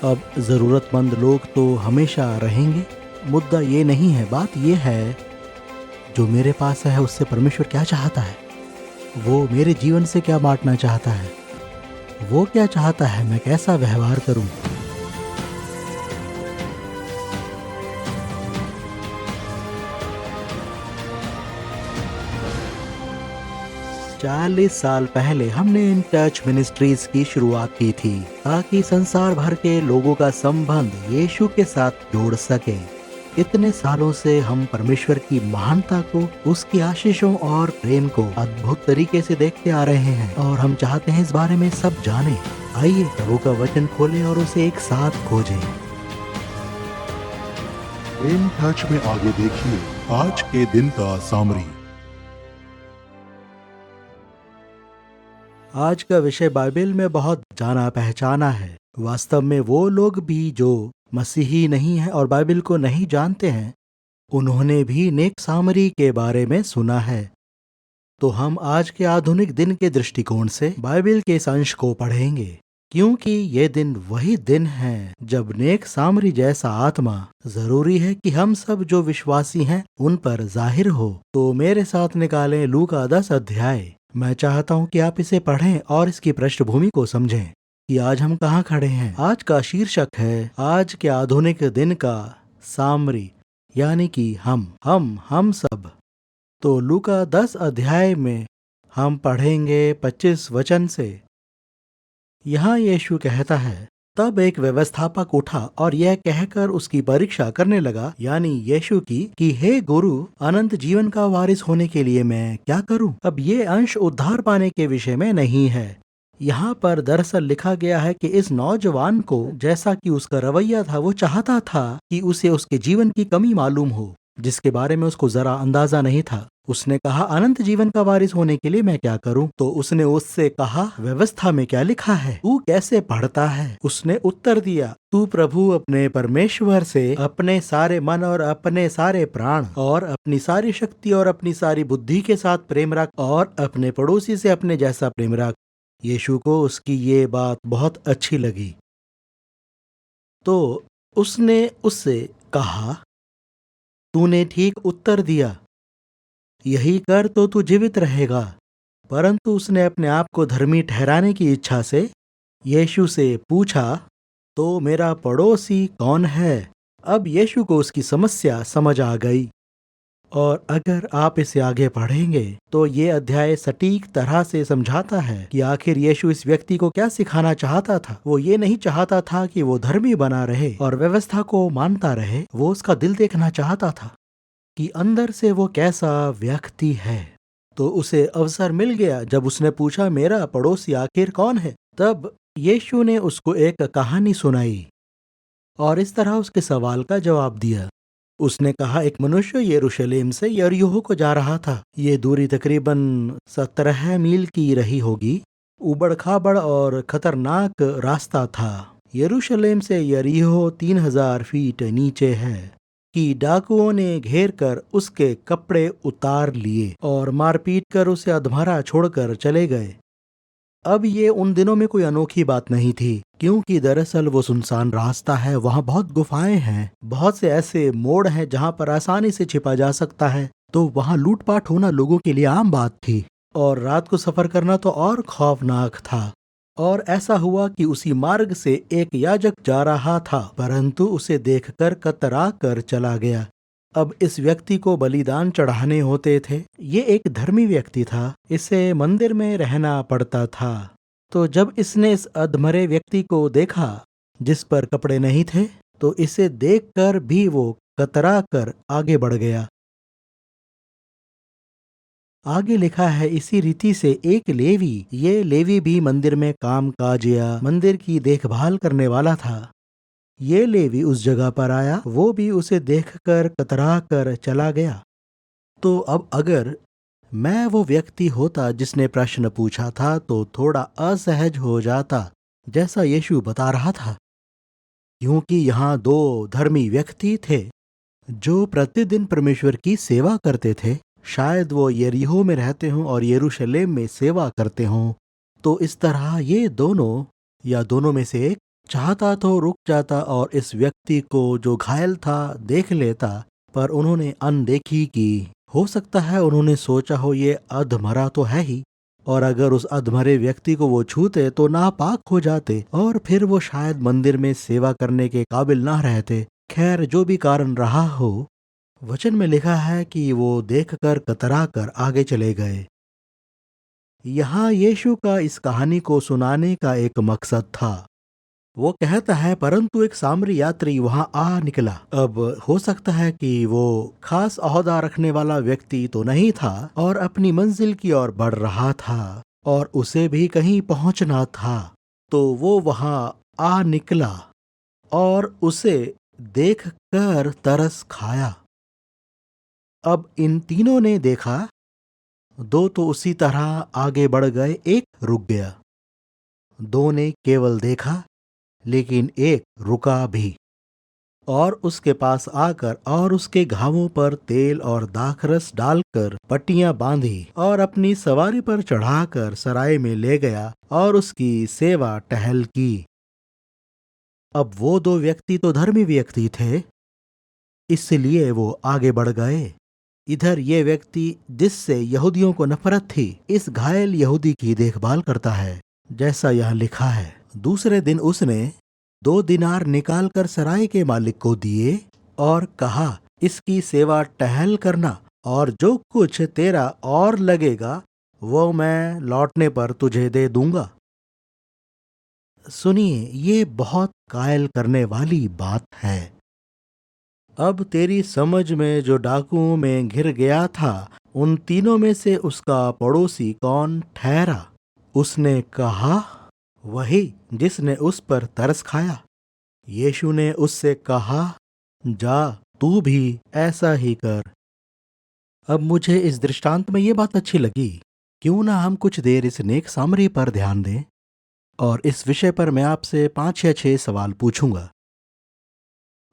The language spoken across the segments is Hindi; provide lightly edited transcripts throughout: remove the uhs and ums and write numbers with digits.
अब ज़रूरतमंद लोग तो हमेशा रहेंगे। मुद्दा ये नहीं है, बात ये है जो मेरे पास है उससे परमेश्वर क्या चाहता है। वो मेरे जीवन से क्या बांटना चाहता है, वो क्या चाहता है, मैं कैसा व्यवहार करूं। 40 साल पहले हमने इन टच मिनिस्ट्रीज की शुरुआत की थी ताकि संसार भर के लोगों का संबंध यीशु के साथ जोड़ सके। इतने सालों से हम परमेश्वर की महानता को, उसकी आशीषों और प्रेम को अद्भुत तरीके से देखते आ रहे हैं और हम चाहते हैं इस बारे में सब जाने। आइए प्रभु का वचन खोलें और उसे एक साथ खोजें। इन टच में आगे देखिए आज के दिन का सामरी। आज का विषय बाइबल में बहुत जाना पहचाना है। वास्तव में वो लोग भी जो मसीही नहीं है और बाइबल को नहीं जानते हैं, उन्होंने भी नेक सामरी के बारे में सुना है। तो हम आज के आधुनिक दिन के दृष्टिकोण से बाइबल के इस अंश को पढ़ेंगे, क्योंकि ये दिन वही दिन है जब नेक सामरी जैसा आत्मा जरूरी है कि हम सब जो विश्वासी हैं उन पर जाहिर हो। तो मेरे साथ निकालें लूका 10 अध्याय। मैं चाहता हूं कि आप इसे पढ़ें और इसकी पृष्ठभूमि को समझें कि आज हम कहाँ खड़े हैं। आज का शीर्षक है आज के आधुनिक दिन का सामरी, यानी कि हम सब। तो लूका 10 अध्याय में हम पढ़ेंगे 25 वचन से। यहाँ यीशु कहता है, तब एक व्यवस्थापक उठा और यह कहकर उसकी परीक्षा करने लगा, यानी यीशु की, कि हे गुरु, अनंत जीवन का वारिस होने के लिए मैं क्या करूं? अब ये अंश उद्धार पाने के विषय में नहीं है। यहाँ पर दरअसल लिखा गया है कि इस नौजवान को, जैसा कि उसका रवैया था, वो चाहता था कि उसे उसके जीवन की कमी मालूम हो, जिसके बारे में उसको जरा अंदाजा नहीं था। उसने कहा, अनंत जीवन का वारिस होने के लिए मैं क्या करूं? तो उसने उससे कहा, व्यवस्था में क्या लिखा है? तू कैसे पढ़ता है? उसने उत्तर दिया, तू प्रभु अपने परमेश्वर से अपने सारे मन और अपने सारे प्राण और अपनी सारी शक्ति और अपनी सारी बुद्धि के साथ प्रेम रख और अपने पड़ोसी से अपने जैसा प्रेम रख। यीशु को उसकी ये बात बहुत अच्छी लगी, तो उसने उससे कहा, तूने ठीक उत्तर दिया, यही कर तो तू जीवित रहेगा। परंतु उसने अपने आप को धर्मी ठहराने की इच्छा से यीशु से पूछा, तो मेरा पड़ोसी कौन है? अब यीशु को उसकी समस्या समझ आ गई। और अगर आप इसे आगे पढ़ेंगे तो ये अध्याय सटीक तरह से समझाता है कि आखिर यीशु इस व्यक्ति को क्या सिखाना चाहता था। वो ये नहीं चाहता था कि वो धर्मी बना रहे और व्यवस्था को मानता रहे। वो उसका दिल देखना चाहता था कि अंदर से वो कैसा व्यक्ति है। तो उसे अवसर मिल गया जब उसने पूछा, मेरा पड़ोसी आखिर कौन है? तब यीशु ने उसको एक कहानी सुनाई और इस तरह उसके सवाल का जवाब दिया। उसने कहा, एक मनुष्य यरूशलेम से यरीहो को जा रहा था। ये दूरी तकरीबन 17 मील की रही होगी। उबड़ खाबड़ और खतरनाक रास्ता था। यरूशलेम से यरीहो 3000 फीट नीचे है कि डाकुओं ने घेर कर उसके कपड़े उतार लिए और मारपीट कर उसे अधमरा छोड़कर चले गए। अब ये उन दिनों में कोई अनोखी बात नहीं थी, क्योंकि दरअसल वो सुनसान रास्ता है। वहाँ बहुत गुफाएं हैं, बहुत से ऐसे मोड़ हैं जहाँ पर आसानी से छिपा जा सकता है। तो वहाँ लूटपाट होना लोगों के लिए आम बात थी और रात को सफर करना तो और खौफनाक था। और ऐसा हुआ कि उसी मार्ग से एक याजक जा रहा था, परंतु उसे देखकर कतरा कर चला गया। अब इस व्यक्ति को बलिदान चढ़ाने होते थे। ये एक धर्मी व्यक्ति था, इसे मंदिर में रहना पड़ता था। तो जब इसने इस अधमरे व्यक्ति को देखा जिस पर कपड़े नहीं थे, तो इसे देखकर भी वो कतरा कर आगे बढ़ गया। आगे लिखा है, इसी रीति से एक लेवी, ये लेवी भी मंदिर में काम काजिया, मंदिर की देखभाल करने वाला था। ये लेवी उस जगह पर आया, वो भी उसे देखकर कतरा कर चला गया। तो अब अगर मैं वो व्यक्ति होता जिसने प्रश्न पूछा था तो थोड़ा असहज हो जाता, जैसा यीशु बता रहा था, क्योंकि यहाँ दो धर्मी व्यक्ति थे जो प्रतिदिन परमेश्वर की सेवा करते थे। शायद वो यरीहो में रहते हों और यरूशलेम में सेवा करते हों। तो इस तरह ये दोनों या दोनों में से एक चाहता तो रुक जाता और इस व्यक्ति को जो घायल था देख लेता, पर उन्होंने अनदेखी की। हो सकता है उन्होंने सोचा हो ये अधमरा तो है ही, और अगर उस अधमरे व्यक्ति को वो छूते तो नापाक हो जाते और फिर वो शायद मंदिर में सेवा करने के काबिल ना रहते। खैर, जो भी कारण रहा हो, वचन में लिखा है कि वो देखकर कतरा कर आगे चले गए। यहाँ यीशु का इस कहानी को सुनाने का एक मकसद था। वो कहता है, परंतु एक सामरी यात्री वहां आ निकला। अब हो सकता है कि वो खास ओहदा रखने वाला व्यक्ति तो नहीं था और अपनी मंजिल की ओर बढ़ रहा था और उसे भी कहीं पहुंचना था। तो वो वहां आ निकला और उसे देखकर तरस खाया। अब इन तीनों ने देखा, दो तो उसी तरह आगे बढ़ गए, एक रुक गया। दो ने केवल देखा, लेकिन एक रुका भी और उसके पास आकर और उसके घावों पर तेल और दाखरस डालकर पट्टियां बांधी और अपनी सवारी पर चढ़ाकर सराय में ले गया और उसकी सेवा टहल की। अब वो दो व्यक्ति तो धर्मी व्यक्ति थे, इसलिए वो आगे बढ़ गए। इधर ये व्यक्ति जिससे यहूदियों को नफरत थी, इस घायल यहूदी की देखभाल करता है, जैसा यहाँ लिखा है। दूसरे दिन उसने 2 दिनार निकालकर सराय के मालिक को दिए और कहा, इसकी सेवा टहल करना और जो कुछ तेरा और लगेगा वो मैं लौटने पर तुझे दे दूंगा। सुनिए, ये बहुत कायल करने वाली बात है। अब तेरी समझ में जो डाकुओं में घिर गया था, उन तीनों में से उसका पड़ोसी कौन ठहरा? उसने कहा, वही जिसने उस पर तरस खाया। यीशु ने उससे कहा, जा तू भी ऐसा ही कर। अब मुझे इस दृष्टांत में ये बात अच्छी लगी। क्यों ना हम कुछ देर इस नेक सामरी पर ध्यान दें, और इस विषय पर मैं आपसे 5 या 6 सवाल पूछूंगा।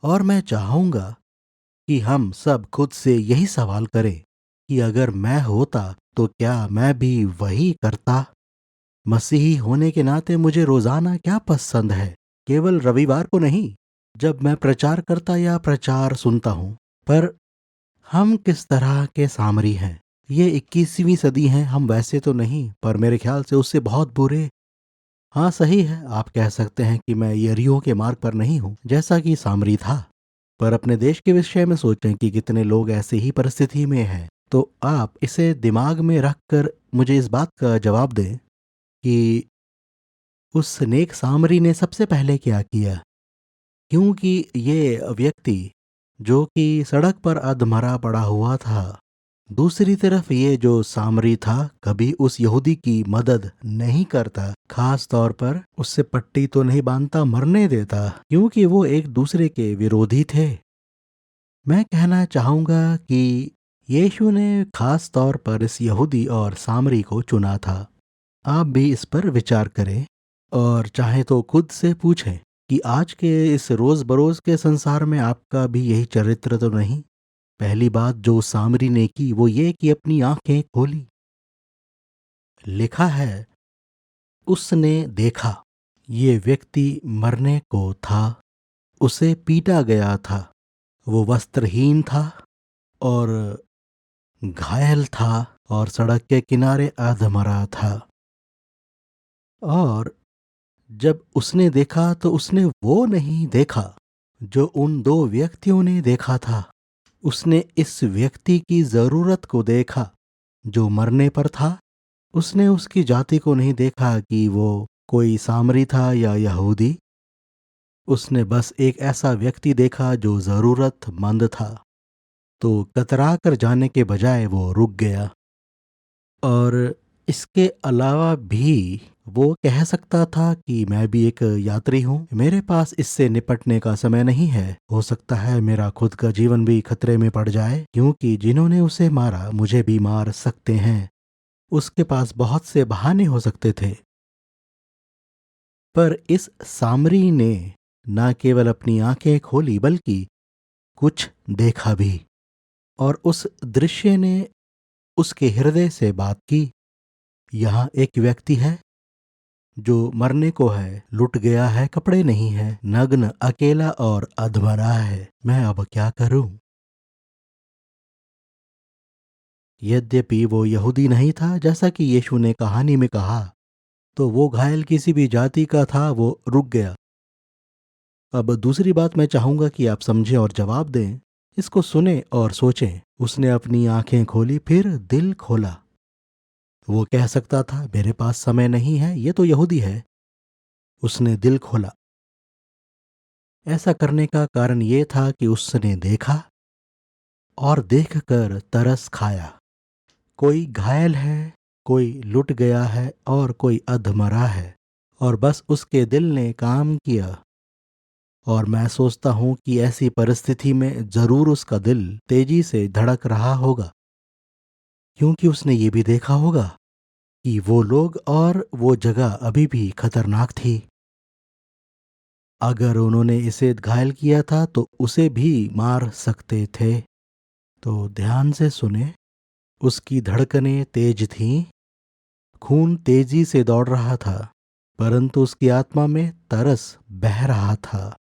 और मैं चाहूंगा कि हम सब खुद से यही सवाल करें कि अगर मैं होता तो क्या मैं भी वही करता? मसीही होने के नाते मुझे रोजाना क्या पसंद है, केवल रविवार को नहीं, जब मैं प्रचार करता या प्रचार सुनता हूं। पर हम किस तरह के सामरी हैं? ये 21वीं सदी है, हम वैसे तो नहीं, पर मेरे ख्याल से उससे बहुत बुरे। हाँ, सही है, आप कह सकते हैं कि मैं यरीहो के मार्ग पर नहीं हूं, जैसा कि सामरी था। पर अपने देश के विषय में सोचें कि कितने लोग ऐसी ही परिस्थिति में हैं। तो आप इसे दिमाग में रखकर मुझे इस बात का जवाब दें कि उस नेक सामरी ने सबसे पहले क्या किया? क्योंकि ये व्यक्ति जो कि सड़क पर अधमरा पड़ा हुआ था, दूसरी तरफ ये जो सामरी था कभी उस यहूदी की मदद नहीं करता, खास तौर पर उससे पट्टी तो नहीं बांधता, मरने देता, क्योंकि वो एक दूसरे के विरोधी थे। मैं कहना चाहूंगा कि यीशु ने खास तौर पर इस यहूदी और सामरी को चुना था। आप भी इस पर विचार करें और चाहे तो खुद से पूछें कि आज के इस रोज बरोज के संसार में आपका भी यही चरित्र तो नहीं? पहली बात जो सामरी ने की वो ये कि अपनी आंखें खोली। लिखा है, उसने देखा ये व्यक्ति मरने को था, उसे पीटा गया था, वो वस्त्रहीन था और घायल था और सड़क के किनारे अधमरा था। और जब उसने देखा तो उसने वो नहीं देखा जो उन दो व्यक्तियों ने देखा था। उसने इस व्यक्ति की जरूरत को देखा जो मरने पर था। उसने उसकी जाति को नहीं देखा कि वो कोई सामरी था या यहूदी। उसने बस एक ऐसा व्यक्ति देखा जो जरूरतमंद था। तो कतरा कर जाने के बजाय वो रुक गया। और इसके अलावा भी वो कह सकता था कि मैं भी एक यात्री हूँ, मेरे पास इससे निपटने का समय नहीं है। हो सकता है मेरा खुद का जीवन भी खतरे में पड़ जाए, क्योंकि जिन्होंने उसे मारा मुझे भी मार सकते हैं। उसके पास बहुत से बहाने हो सकते थे। पर इस सामरी ने न केवल अपनी आंखें खोली बल्कि कुछ देखा भी, और उस दृश्य ने उसके हृदय से बात की। यहाँ एक व्यक्ति है जो मरने को है, लुट गया है, कपड़े नहीं है, नग्न, अकेला और अधमरा है। मैं अब क्या करूं? यद्यपि वो यहूदी नहीं था, जैसा कि यीशु ने कहानी में कहा, तो वो घायल किसी भी जाति का था, वो रुक गया। अब दूसरी बात मैं चाहूंगा कि आप समझें और जवाब दें। इसको सुने और सोचें। उसने अपनी आंखें खोली, फिर दिल खोला। वो कह सकता था, मेरे पास समय नहीं है, ये तो यहूदी है। उसने दिल खोला। ऐसा करने का कारण ये था कि उसने देखा और देखकर तरस खाया। कोई घायल है, कोई लुट गया है और कोई अधमरा है, और बस उसके दिल ने काम किया। और मैं सोचता हूं कि ऐसी परिस्थिति में जरूर उसका दिल तेजी से धड़क रहा होगा, क्योंकि उसने ये भी देखा होगा कि वो लोग और वो जगह अभी भी खतरनाक थी। अगर उन्होंने इसे घायल किया था तो उसे भी मार सकते थे। तो ध्यान से सुने। उसकी धड़कनें तेज थीं, खून तेजी से दौड़ रहा था, परंतु उसकी आत्मा में तरस बह रहा था।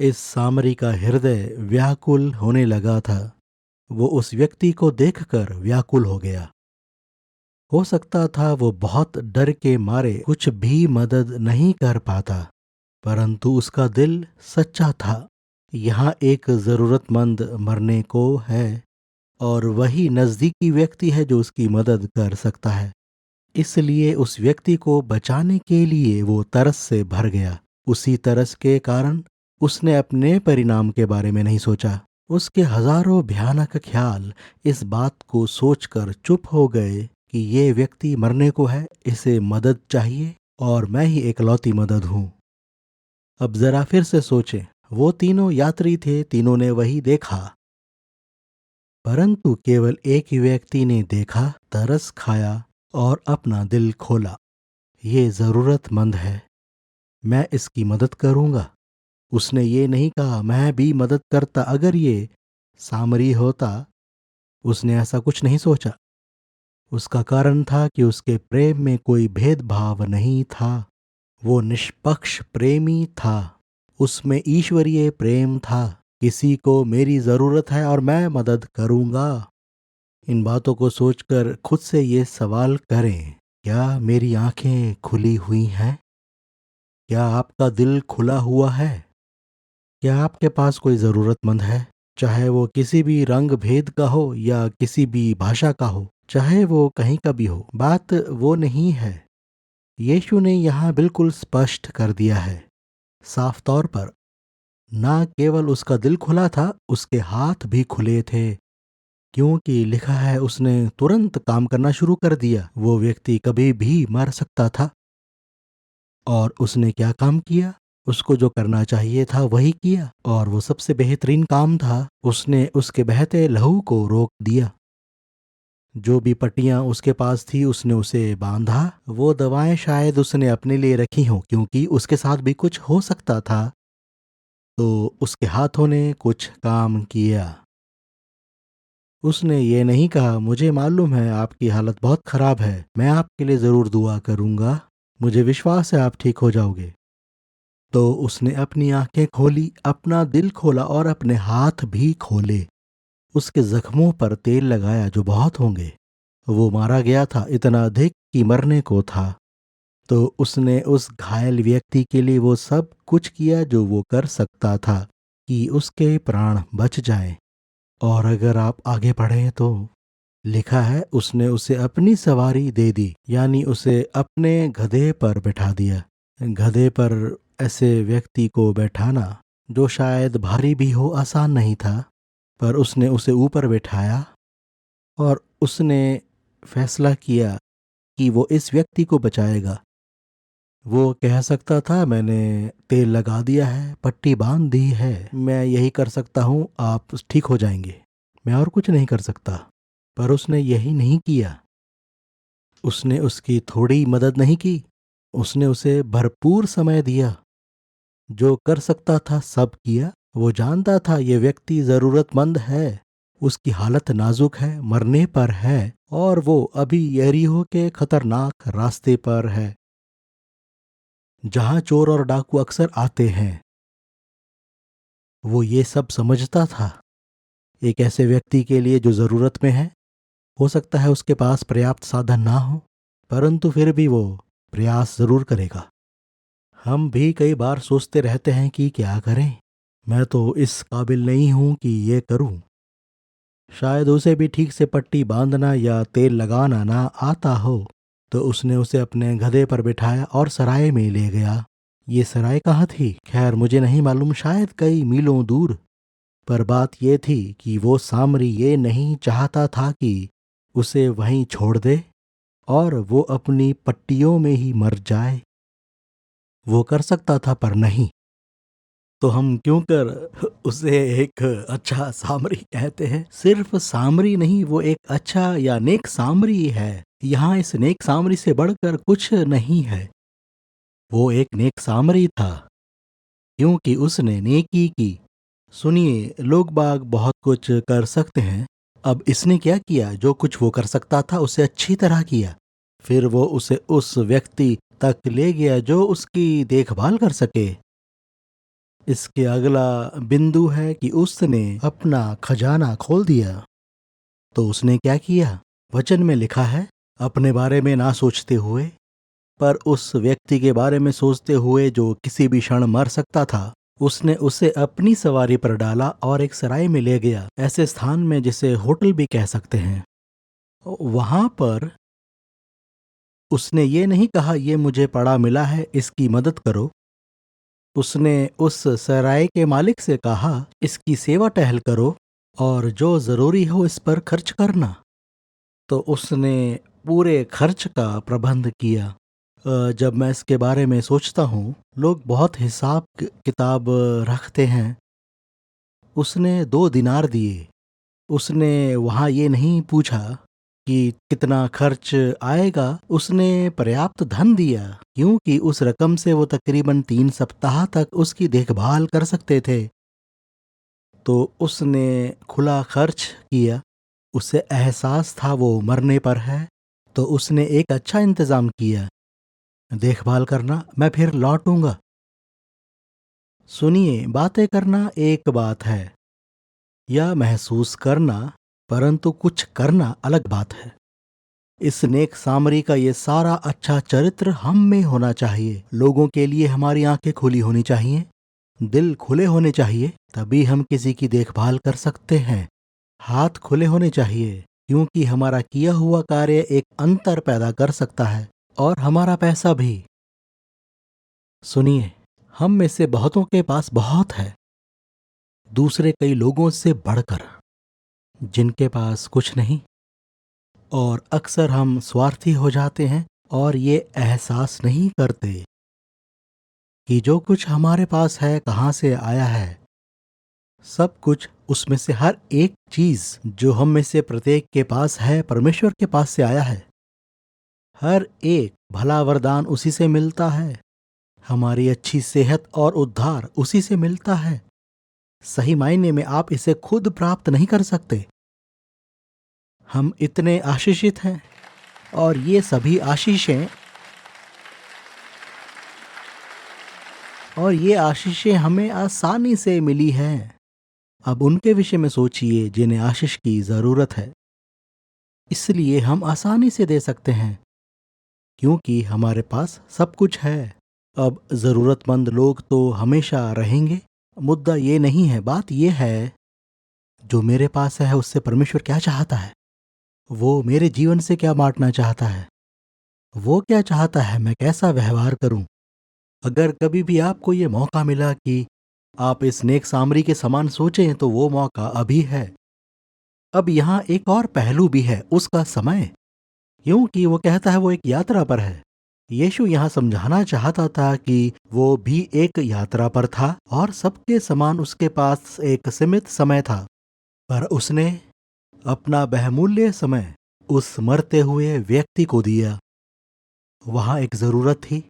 इस सामरी का हृदय व्याकुल होने लगा था। वो उस व्यक्ति को देखकर व्याकुल हो गया। हो सकता था वो बहुत डर के मारे कुछ भी मदद नहीं कर पाता, परंतु उसका दिल सच्चा था। यहाँ एक जरूरतमंद मरने को है, और वही नजदीकी व्यक्ति है जो उसकी मदद कर सकता है। इसलिए उस व्यक्ति को बचाने के लिए वो तरस से भर गया। उसी तरस के कारण उसने अपने परिणाम के बारे में नहीं सोचा। उसके हजारों भयानक ख्याल इस बात को सोचकर चुप हो गए कि ये व्यक्ति मरने को है, इसे मदद चाहिए और मैं ही एकलौती मदद हूं। अब जरा फिर से सोचें। वो तीनों यात्री थे, तीनों ने वही देखा, परंतु केवल एक ही व्यक्ति ने देखा, तरस खाया और अपना दिल खोला। ये जरूरतमंद है, मैं इसकी मदद करूंगा। उसने ये नहीं कहा, मैं भी मदद करता अगर ये सामरी होता। उसने ऐसा कुछ नहीं सोचा। उसका कारण था कि उसके प्रेम में कोई भेदभाव नहीं था। वो निष्पक्ष प्रेमी था। उसमें ईश्वरीय प्रेम था। किसी को मेरी जरूरत है और मैं मदद करूंगा। इन बातों को सोचकर खुद से ये सवाल करें, क्या मेरी आंखें खुली हुई हैं? क्या आपका दिल खुला हुआ है? क्या आपके पास कोई ज़रूरतमंद है, चाहे वो किसी भी रंग भेद का हो या किसी भी भाषा का हो, चाहे वो कहीं का भी हो? बात वो नहीं है। यीशु ने यहाँ बिल्कुल स्पष्ट कर दिया है, साफ तौर पर। ना केवल उसका दिल खुला था, उसके हाथ भी खुले थे, क्योंकि लिखा है उसने तुरंत काम करना शुरू कर दिया। वो व्यक्ति कभी भी मर सकता था, और उसने क्या काम किया? उसको जो करना चाहिए था वही किया, और वो सबसे बेहतरीन काम था। उसने उसके बहते लहू को रोक दिया। जो भी पट्टियां उसके पास थी उसने उसे बांधा। वो दवाएं शायद उसने अपने लिए रखी हों, क्योंकि उसके साथ भी कुछ हो सकता था। तो उसके हाथों ने कुछ काम किया। उसने ये नहीं कहा, मुझे मालूम है आपकी हालत बहुत खराब है, मैं आपके लिए जरूर दुआ करूंगा, मुझे विश्वास है आप ठीक हो जाओगे। तो उसने अपनी आंखें खोली, अपना दिल खोला और अपने हाथ भी खोले। उसके जख्मों पर तेल लगाया, जो बहुत होंगे। वो मारा गया था, इतना अधिक कि मरने को था। तो उसने उस घायल व्यक्ति के लिए वो सब कुछ किया जो वो कर सकता था, कि उसके प्राण बच जाएं। और अगर आप आगे पढ़ें तो लिखा है उसने उसे अपनी सवारी दे दी, यानी उसे अपने गधे पर बैठा दिया। गधे पर ऐसे व्यक्ति को बैठाना जो शायद भारी भी हो, आसान नहीं था, पर उसने उसे ऊपर बैठाया और उसने फैसला किया कि वो इस व्यक्ति को बचाएगा। वो कह सकता था, मैंने तेल लगा दिया है, पट्टी बांध दी है, मैं यही कर सकता हूँ, आप ठीक हो जाएंगे, मैं और कुछ नहीं कर सकता। पर उसने यही नहीं किया। उसने उसकी थोड़ी मदद नहीं की, उसने उसे भरपूर समय दिया। जो कर सकता था सब किया। वो जानता था ये व्यक्ति जरूरतमंद है, उसकी हालत नाजुक है, मरने पर है, और वो अभी यरीहो के खतरनाक रास्ते पर है। जहां चोर और डाकू अक्सर आते हैं। वो ये सब समझता था। एक ऐसे व्यक्ति के लिए जो ज़रूरत में है, हो सकता है उसके पास पर्याप्त साधन ना हो, परंतु फिर भी वो प्रयास ज़रूर करेगा। हम भी कई बार सोचते रहते हैं कि क्या करें, मैं तो इस काबिल नहीं हूं कि ये करूं। शायद उसे भी ठीक से पट्टी बांधना या तेल लगाना ना आता हो, तो उसने उसे अपने गधे पर बिठाया और सराय में ले गया। ये सराय कहाँ थी? खैर मुझे नहीं मालूम, शायद कई मीलों दूर। पर बात यह थी कि वो सामरी ये नहीं चाहता था कि उसे वहीं छोड़ दे और वो अपनी पट्टियों में ही मर जाए। वो कर सकता था पर नहीं। तो हम क्यों कर उसे एक अच्छा सामरी कहते हैं? सिर्फ सामरी नहीं, वो एक अच्छा या नेक सामरी है। यहाँ इस नेक सामरी से बढ़कर कुछ नहीं है। वो एक नेक सामरी था क्योंकि उसने नेकी की। सुनिए, लोग बाग बहुत कुछ कर सकते हैं। अब इसने क्या किया? जो कुछ वो कर सकता था उसे अच्छी तरह किया। फिर वो उसे उस व्यक्ति तक ले गया जो उसकी देखभाल कर सके। इसके अगला बिंदु है कि उसने अपना खजाना खोल दिया। तो उसने क्या किया? वचन में लिखा है, अपने बारे में ना सोचते हुए, पर उस व्यक्ति के बारे में सोचते हुए जो किसी भी क्षण मर सकता था, उसने उसे अपनी सवारी पर डाला और एक सराय में ले गया, ऐसे स्थान में जिसे होटल भी कह सकते हैं। वहां पर उसने ये नहीं कहा ये मुझे पड़ा मिला है, इसकी मदद करो। उसने उस सराय के मालिक से कहा, इसकी सेवा टहल करो और जो जरूरी हो इस पर खर्च करना। तो उसने पूरे खर्च का प्रबंध किया। जब मैं इसके बारे में सोचता हूँ, लोग बहुत हिसाब किताब रखते हैं। उसने 2 दिनार दिए। उसने वहाँ ये नहीं पूछा कि कितना खर्च आएगा, उसने पर्याप्त धन दिया क्योंकि उस रकम से वो तकरीबन 3 सप्ताह तक उसकी देखभाल कर सकते थे। तो उसने खुला खर्च किया। उसे एहसास था वो मरने पर है, तो उसने एक अच्छा इंतजाम किया। देखभाल करना, मैं फिर लौटूंगा। सुनिए, बातें करना एक बात है, यह महसूस करना, परंतु कुछ करना अलग बात है। इस नेक सामरी का ये सारा अच्छा चरित्र हम में होना चाहिए। लोगों के लिए हमारी आंखें खुली होनी चाहिए, दिल खुले होने चाहिए, तभी हम किसी की देखभाल कर सकते हैं। हाथ खुले होने चाहिए क्योंकि हमारा किया हुआ कार्य एक अंतर पैदा कर सकता है, और हमारा पैसा भी। सुनिए, हम में से बहुतों के पास बहुत है, दूसरे कई लोगों से बढ़कर, जिनके पास कुछ नहीं। और अक्सर हम स्वार्थी हो जाते हैं और ये एहसास नहीं करते कि जो कुछ हमारे पास है कहाँ से आया है। सब कुछ, उसमें से हर एक चीज जो हम में से प्रत्येक के पास है, परमेश्वर के पास से आया है। हर एक भला वरदान उसी से मिलता है। हमारी अच्छी सेहत और उद्धार उसी से मिलता है। सही मायने में आप इसे खुद प्राप्त नहीं कर सकते। हम इतने आशीषित हैं और ये सभी आशीषें हमें आसानी से मिली हैं। अब उनके विषय में सोचिए जिन्हें आशीष की जरूरत है। इसलिए हम आसानी से दे सकते हैं क्योंकि हमारे पास सब कुछ है। अब जरूरतमंद लोग तो हमेशा रहेंगे। मुद्दा ये नहीं है, बात ये है जो मेरे पास है उससे परमेश्वर क्या चाहता है। वो मेरे जीवन से क्या बांटना चाहता है, वो क्या चाहता है मैं कैसा व्यवहार करूं। अगर कभी भी आपको ये मौका मिला कि आप इस नेक सामरी के समान सोचें, तो वो मौका अभी है। अब यहाँ एक और पहलू भी है, उसका समय। क्योंकि वो कहता है वो एक यात्रा पर है। यीशु यहाँ समझाना चाहता था कि वो भी एक यात्रा पर था और सबके समान उसके पास एक सीमित समय था। पर उसने अपना बहुमूल्य समय उस मरते हुए व्यक्ति को दिया। वहां एक जरूरत थी।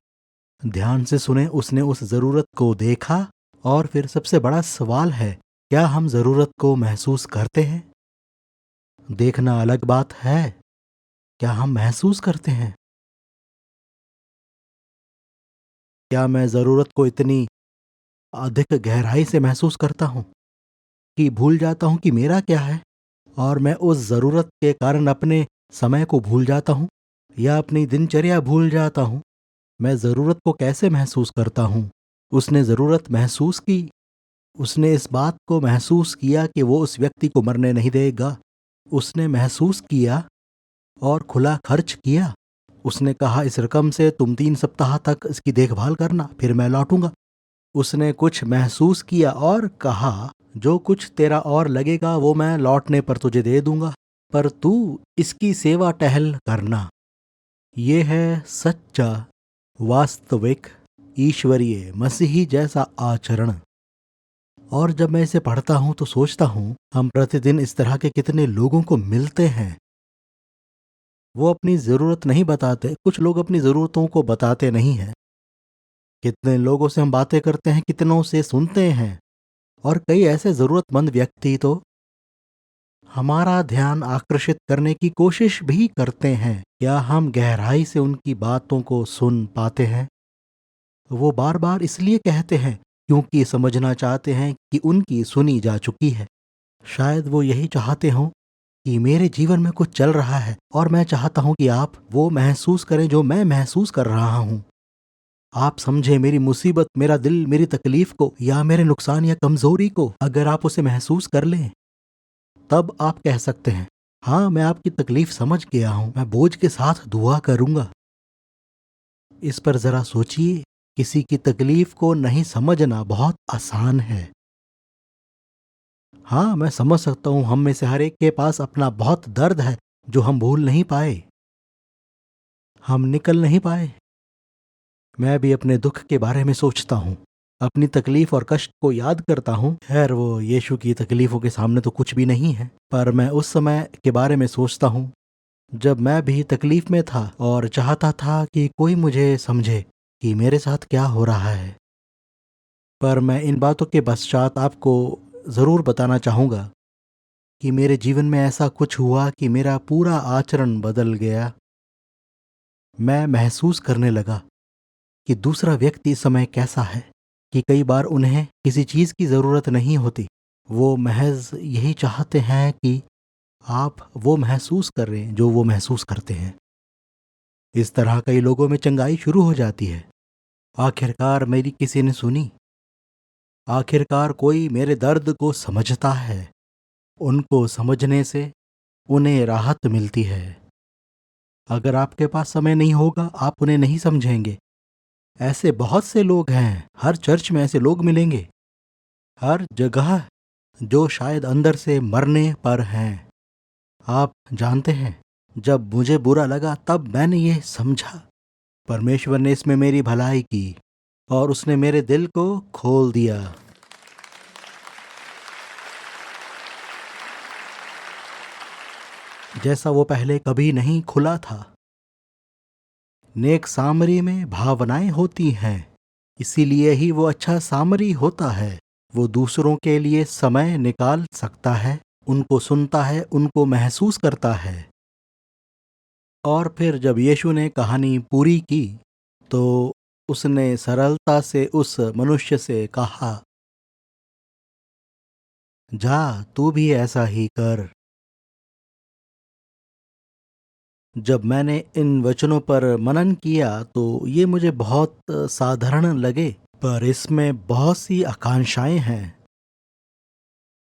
ध्यान से सुने, उसने उस जरूरत को देखा। और फिर सबसे बड़ा सवाल है, क्या हम जरूरत को महसूस करते हैं? देखना अलग बात है, क्या हम महसूस करते हैं? क्या मैं ज़रूरत को इतनी अधिक गहराई से महसूस करता हूँ कि भूल जाता हूँ कि मेरा क्या है, और मैं उस ज़रूरत के कारण अपने समय को भूल जाता हूँ या अपनी दिनचर्या भूल जाता हूँ? मैं ज़रूरत को कैसे महसूस करता हूँ? उसने ज़रूरत महसूस की। उसने इस बात को महसूस किया कि वो उस व्यक्ति को मरने नहीं देगा। उसने महसूस किया और खुला खर्च किया। उसने कहा, इस रकम से तुम 3 सप्ताह तक इसकी देखभाल करना, फिर मैं लौटूंगा। उसने कुछ महसूस किया और कहा, जो कुछ तेरा और लगेगा वो मैं लौटने पर तुझे दे दूंगा, पर तू इसकी सेवा टहल करना। ये है सच्चा, वास्तविक, ईश्वरीय, मसीही जैसा आचरण। और जब मैं इसे पढ़ता हूं तो सोचता हूं, हम प्रतिदिन इस तरह के कितने लोगों को मिलते हैं। वो अपनी जरूरत नहीं बताते, कुछ लोग अपनी जरूरतों को बताते नहीं हैं। कितने लोगों से हम बातें करते हैं, कितनों से सुनते हैं, और कई ऐसे जरूरतमंद व्यक्ति तो हमारा ध्यान आकर्षित करने की कोशिश भी करते हैं। क्या हम गहराई से उनकी बातों को सुन पाते हैं? वो बार बार इसलिए कहते हैं क्योंकि समझना चाहते हैं कि उनकी सुनी जा चुकी है। शायद वो यही चाहते हों कि मेरे जीवन में कुछ चल रहा है और मैं चाहता हूं कि आप वो महसूस करें जो मैं महसूस कर रहा हूं। आप समझे मेरी मुसीबत, मेरा दिल, मेरी तकलीफ को, या मेरे नुकसान या कमजोरी को। अगर आप उसे महसूस कर लें, तब आप कह सकते हैं, हाँ मैं आपकी तकलीफ समझ गया हूं, मैं बोझ के साथ दुआ करूंगा। इस पर जरा सोचिए, किसी की तकलीफ को नहीं समझना बहुत आसान है। हाँ, मैं समझ सकता हूं, हम में से हर एक के पास अपना बहुत दर्द है जो हम भूल नहीं पाए, हम निकल नहीं पाए। मैं भी अपने दुख के बारे में सोचता हूँ, अपनी तकलीफ और कष्ट को याद करता हूँ। खैर, वो यीशु की तकलीफों के सामने तो कुछ भी नहीं है, पर मैं उस समय के बारे में सोचता हूँ जब मैं भी तकलीफ में था और चाहता था कि कोई मुझे समझे कि मेरे साथ क्या हो रहा है। पर मैं इन बातों के पश्चात आपको ज़रूर बताना चाहूँगा कि मेरे जीवन में ऐसा कुछ हुआ कि मेरा पूरा आचरण बदल गया। मैं महसूस करने लगा कि दूसरा व्यक्ति इस समय कैसा है, कि कई बार उन्हें किसी चीज़ की ज़रूरत नहीं होती। वो महज यही चाहते हैं कि आप वो महसूस करें जो वो महसूस करते हैं। इस तरह कई लोगों में चंगाई शुरू हो जाती है। आखिरकार मेरी किसी ने सुनी। आखिरकार कोई मेरे दर्द को समझता है। उनको समझने से उन्हें राहत मिलती है। अगर आपके पास समय नहीं होगा, आप उन्हें नहीं समझेंगे। ऐसे बहुत से लोग हैं, हर चर्च में ऐसे लोग मिलेंगे, हर जगह, जो शायद अंदर से मरने पर हैं। आप जानते हैं, जब मुझे बुरा लगा तब मैंने ये समझा, परमेश्वर ने इसमें मेरी भलाई की और उसने मेरे दिल को खोल दिया। जैसा वो पहले कभी नहीं खुला था। नेक सामरी में भावनाएं होती हैं, इसीलिए ही वो अच्छा सामरी होता है। वो दूसरों के लिए समय निकाल सकता है, उनको सुनता है, उनको महसूस करता है। और फिर जब यीशु ने कहानी पूरी की तो उसने सरलता से उस मनुष्य से कहा, जा तू भी ऐसा ही कर। जब मैंने इन वचनों पर मनन किया तो ये मुझे बहुत साधारण लगे, पर इसमें बहुत सी आकांक्षाएं हैं।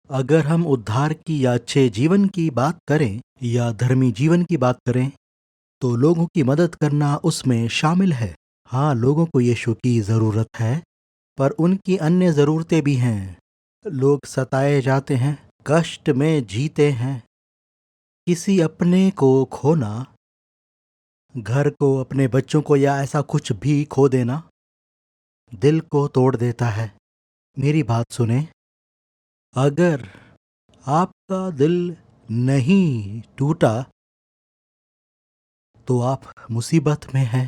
अगर हम उद्धार की या अच्छे जीवन की बात करें या धर्मी जीवन की बात करें, तो लोगों की मदद करना उसमें शामिल है। हाँ, लोगों को यीशु की ज़रूरत है, पर उनकी अन्य ज़रूरतें भी हैं। लोग सताए जाते हैं, कष्ट में जीते हैं। किसी अपने को खोना, घर को, अपने बच्चों को, या ऐसा कुछ भी खो देना दिल को तोड़ देता है। मेरी बात सुने, अगर आपका दिल नहीं टूटा तो आप मुसीबत में हैं।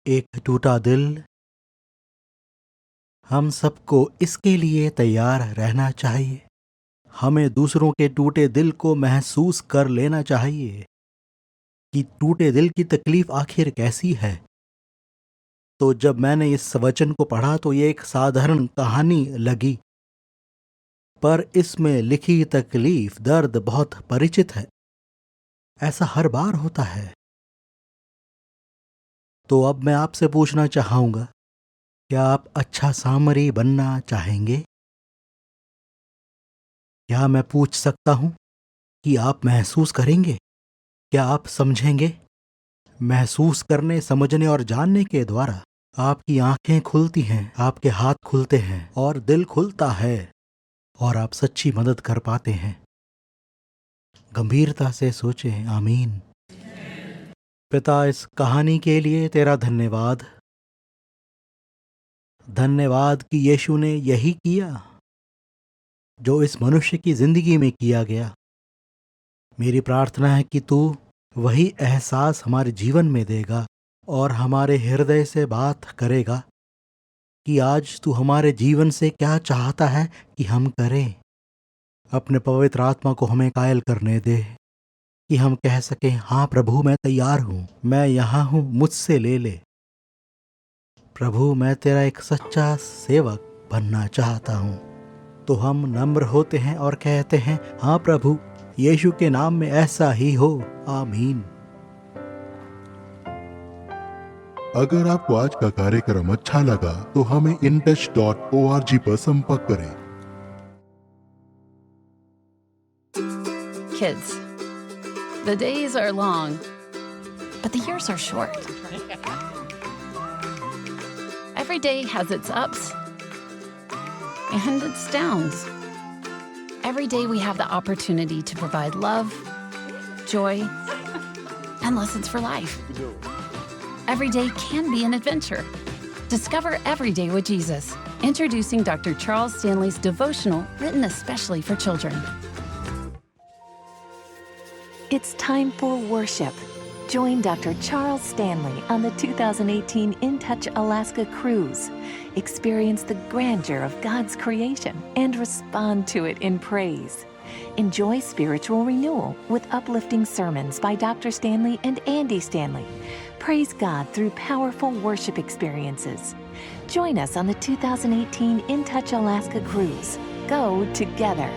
एक टूटा दिल, हम सबको इसके लिए तैयार रहना चाहिए। हमें दूसरों के टूटे दिल को महसूस कर लेना चाहिए कि टूटे दिल की तकलीफ आखिर कैसी है। तो जब मैंने इस वचन को पढ़ा तो ये एक साधारण कहानी लगी, पर इसमें लिखी तकलीफ, दर्द बहुत परिचित है। ऐसा हर बार होता है। तो अब मैं आपसे पूछना चाहूंगा, क्या आप अच्छा सामरी बनना चाहेंगे? क्या मैं पूछ सकता हूं कि आप महसूस करेंगे? क्या आप समझेंगे? महसूस करने, समझने और जानने के द्वारा आपकी आंखें खुलती हैं, आपके हाथ खुलते हैं और दिल खुलता है और आप सच्ची मदद कर पाते हैं। गंभीरता से सोचें। आमीन। पिता, इस कहानी के लिए तेरा धन्यवाद। धन्यवाद कि यीशु ने यही किया जो इस मनुष्य की जिंदगी में किया गया। मेरी प्रार्थना है कि तू वही एहसास हमारे जीवन में देगा और हमारे हृदय से बात करेगा कि आज तू हमारे जीवन से क्या चाहता है कि हम करें। अपने पवित्र आत्मा को हमें कायल करने दे कि हम कह सकें, हाँ प्रभु, मैं तैयार हूँ, मैं यहाँ हूँ, मुझसे ले ले। प्रभु, मैं तेरा एक सच्चा सेवक बनना चाहता हूँ। तो हम नम्र होते हैं और कहते हैं, हाँ प्रभु, यीशु के नाम में ऐसा ही हो। आमीन। अगर आपको आज का कार्यक्रम अच्छा लगा तो हमें intouch.org पर संपर्क करें। Kids, the days are long, but the years are short. Every day has its ups and its downs. Every day we have the opportunity to provide love, joy, and lessons for life. Every day can be an adventure. Discover Every Day with Jesus. Introducing Dr. Charles Stanley's devotional written especially for children. It's time for worship. Join Dr. Charles Stanley on the 2018 In Touch Alaska cruise. Experience the grandeur of God's creation and respond to it in praise. Enjoy spiritual renewal with uplifting sermons by Dr. Stanley and Andy Stanley. Praise God through powerful worship experiences. Join us on the 2018 In Touch Alaska cruise. Go together.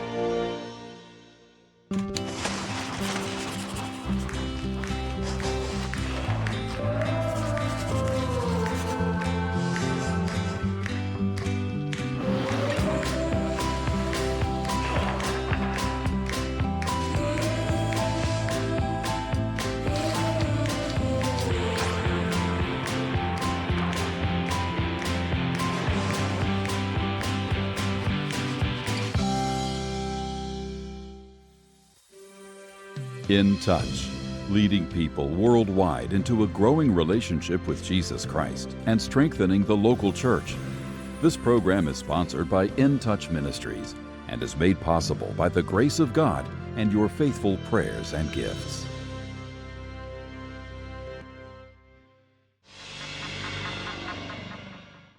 In Touch, leading people worldwide into a growing relationship with Jesus Christ and strengthening the local church. This program is sponsored by In Touch Ministries and is made possible by the grace of God and your faithful prayers and gifts.